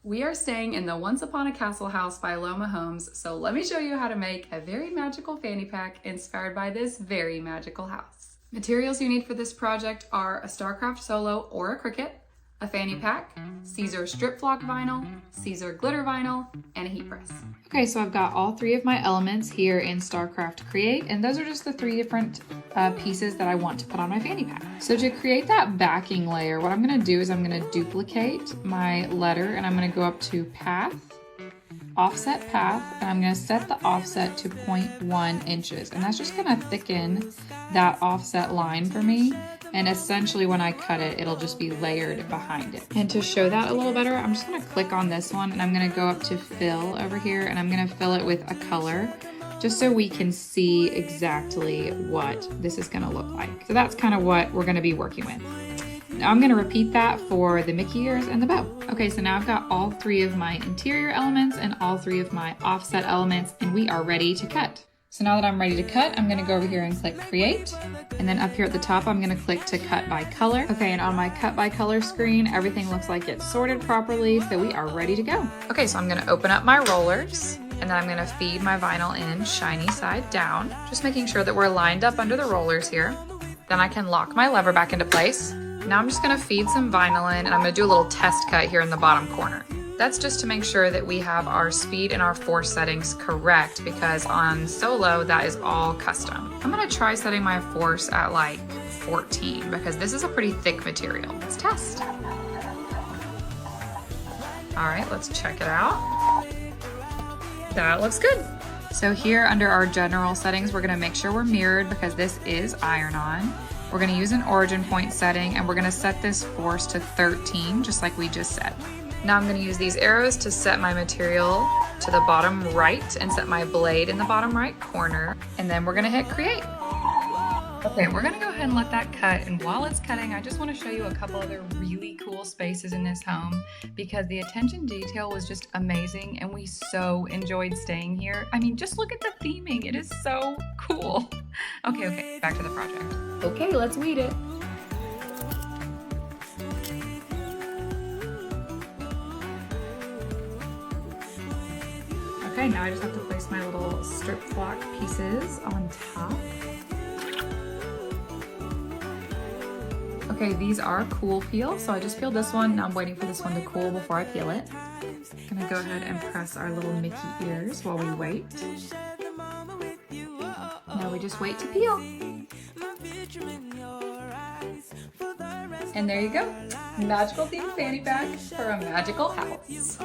We are staying in the Once Upon a Castle house by Loma Homes, so let me show you how to make a very magical fanny pack inspired by this very magical house. Materials you need for this project are a Starcraft Solo or a Cricut, a fanny pack, Caesar strip flock vinyl, Caesar glitter vinyl, and a heat press. Okay, so I've got all three of my elements here in Starcraft Create, and those are just the three different pieces that I want to put on my fanny pack. So to create that backing layer, what I'm gonna do is I'm gonna duplicate my letter and I'm gonna go up to Path, Offset Path, and I'm gonna set the offset to 0.1 inches. And that's just gonna thicken that offset line for me. And essentially when I cut it, it'll just be layered behind it. And to show that a little better, I'm just gonna click on this one and I'm gonna go up to fill over here and I'm gonna fill it with a color just so we can see exactly what this is gonna look like. So that's kind of what we're gonna be working with. Now I'm gonna repeat that for the Mickey ears and the bow. Okay, so now I've got all three of my interior elements and all three of my offset elements and we are ready to cut. So now that I'm ready to cut, I'm gonna go over here and click Create. And then up here at the top, I'm gonna click to cut by color. Okay, and on my cut by color screen, everything looks like it's sorted properly, so we are ready to go. Okay, so I'm gonna open up my rollers, and then I'm gonna feed my vinyl in shiny side down, just making sure that we're lined up under the rollers here. Then I can lock my lever back into place. Now I'm just gonna feed some vinyl in, and I'm gonna do a little test cut here in the bottom corner. That's just to make sure that we have our speed and our force settings correct, because on Solo, that is all custom. I'm gonna try setting my force at like 14 because this is a pretty thick material. Let's test. All right, let's check it out. That looks good. So here under our general settings, we're gonna make sure we're mirrored because this is iron-on. We're gonna use an origin point setting and we're gonna set this force to 13, just like we just said. Now I'm gonna use these arrows to set my material to the bottom right and set my blade in the bottom right corner. And then we're gonna hit Create. Okay, we're gonna go ahead and let that cut. And while it's cutting, I just wanna show you a couple other really cool spaces in this home because the attention detail was just amazing and we so enjoyed staying here. I mean, just look at the theming, it is so cool. Okay, back to the project. Okay, let's weed it. Okay, now I just have to place my little strip flock pieces on top. Okay, these are cool peel, so I just peeled this one. Now I'm waiting for this one to cool before I peel it. I'm gonna go ahead and press our little Mickey ears while we wait. Now we just wait to peel. And there you go. Magical themed fanny pack for a magical house.